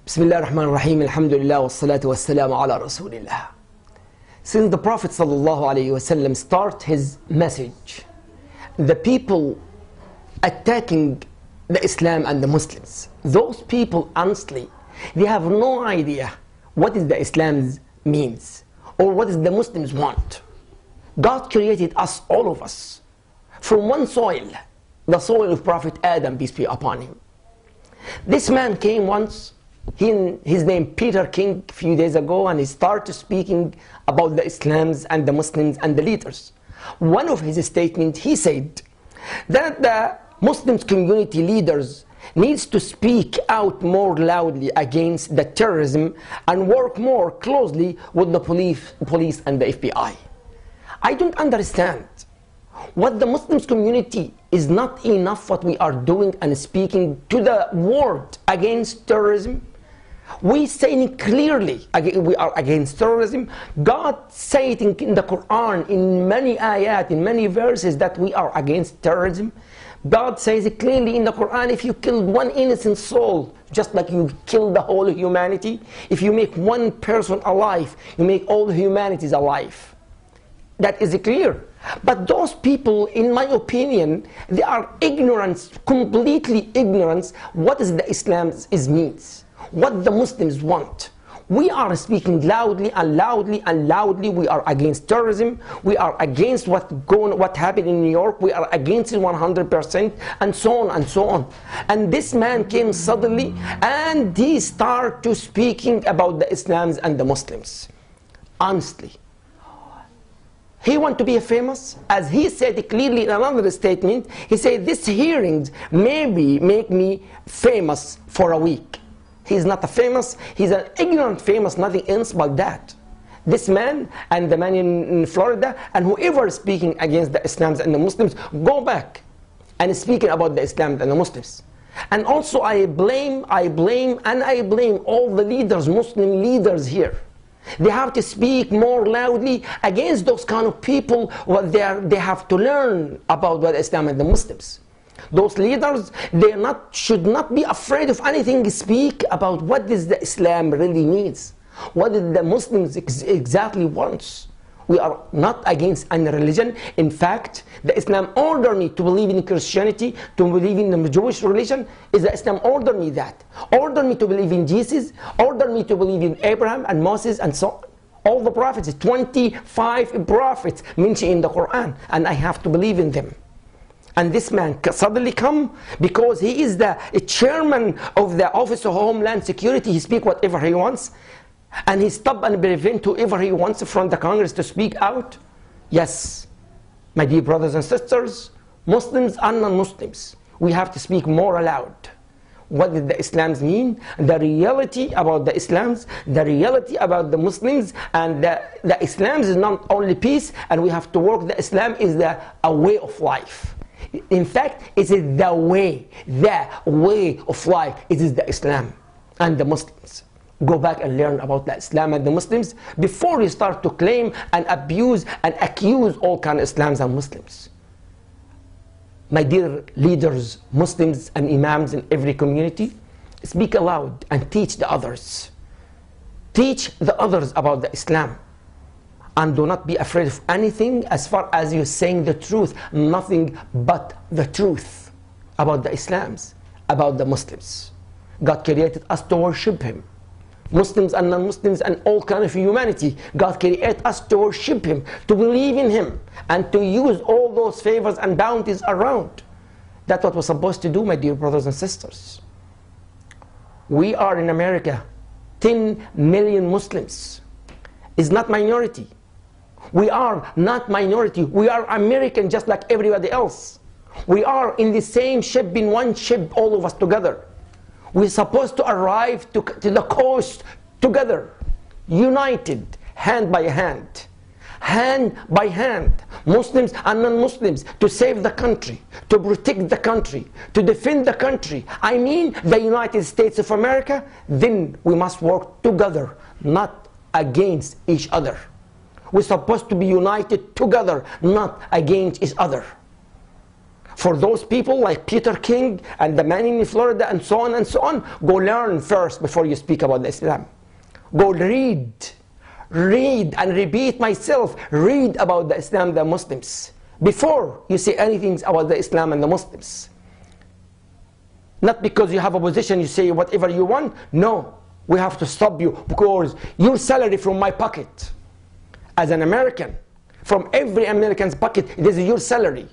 Bismillah ar-Rahman ar-Rahim, alhamdulillah, wassalatu wassalamu ala rasulillah. Since the Prophet ﷺ started his message, the people attacking the Islam and the Muslims, those people honestly, they have no idea what is the Islam means or what is the Muslims want. God created us, all of us, from one soil, the soil of Prophet Adam, peace be upon him. This man came once, his name Peter King, a few days ago, and he started speaking about the Islams and the Muslims and the leaders. One of his statements, he said that the Muslim community leaders needs to speak out more loudly against the terrorism and work more closely with the police and the FBI. I don't understand. What the Muslim community is not enough what we are doing and speaking to the world against terrorism. We say clearly we are against terrorism. God said in the Quran, in many ayat, in many verses, that we are against terrorism. God says it clearly in the Quran, if you kill one innocent soul, just like you kill the whole humanity, if you make one person alive, you make all humanities alive. That is clear. But those people, in my opinion, they are ignorant, completely ignorant what is the Islam means, what the Muslims want. We are speaking loudly and loudly and loudly. We are against terrorism. We are against what happened in New York. We are against it 100%, and so on and so on. And this man came suddenly and he started to speaking about the Islams and the Muslims. Honestly, he want to be famous. As he said clearly in another statement, he said, this hearings maybe make me famous for a week. He's not a famous, he's an ignorant famous, nothing else but that. This man and the man in Florida and whoever is speaking against the Islams and the Muslims, go back and speaking about the Islam and the Muslims. And also I blame all the leaders, Muslim leaders here. They have to speak more loudly against those kind of people. What they have to learn about what Islam and the Muslims. Those leaders, they should not be afraid of anything. Speak about what does the Islam really means. What did the Muslims exactly wants. We are not against any religion. In fact, the Islam ordered me to believe in Christianity, to believe in the Jewish religion. Is the Islam ordered me that? Ordered me to believe in Jesus, ordered me to believe in Abraham and Moses and so on. All the prophets, 25 prophets mentioned in the Quran, and I have to believe in them. And this man suddenly come because he is the chairman of the Office of Homeland Security. He speak whatever he wants. And he stop and prevent whoever he wants from the Congress to speak out. Yes, my dear brothers and sisters, Muslims and non-Muslims, we have to speak more aloud. What did the Islams mean? The reality about the Islams, the reality about the Muslims, and the Islam is not only peace, and we have to work. The Islam is a way of life. In fact, it is the way of life. It is the Islam and the Muslims. Go back and learn about the Islam and the Muslims before you start to claim and abuse and accuse all kinds of Islams and Muslims. My dear leaders, Muslims and Imams in every community, speak aloud and teach the others. Teach the others about the Islam. And do not be afraid of anything as far as you're saying the truth. Nothing but the truth about the Islams, about the Muslims. God created us to worship Him. Muslims and non-Muslims and all kind of humanity. God created us to worship Him, to believe in Him, and to use all those favors and bounties around. That's what we're supposed to do, my dear brothers and sisters. We are in America, 10 million Muslims. It's not minority. We are not minority. We are American just like everybody else. We are in the same ship, in one ship, all of us together. We're supposed to arrive to the coast together, united, hand by hand. Hand by hand, Muslims and non-Muslims, to save the country, to protect the country, to defend the country. I mean the United States of America. Then we must work together, not against each other. We're supposed to be united together, not against each other. For those people like Peter King and the man in Florida and so on and so on, go learn first before you speak about Islam. Go read and repeat myself, read about the Islam, the Muslims, before you say anything about the Islam and the Muslims. Not because you have a position, you say whatever you want. No, we have to stop you because your salary from my pocket, as an American, from every American's pocket, it is your salary.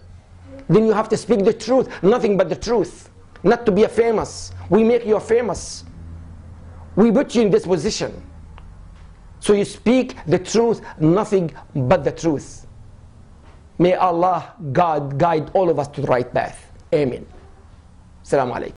Then you have to speak the truth, nothing but the truth. Not to be a famous. We make you famous. We put you in this position. So you speak the truth, nothing but the truth. May Allah, God, guide all of us to the right path. Amen. Assalamu alaikum.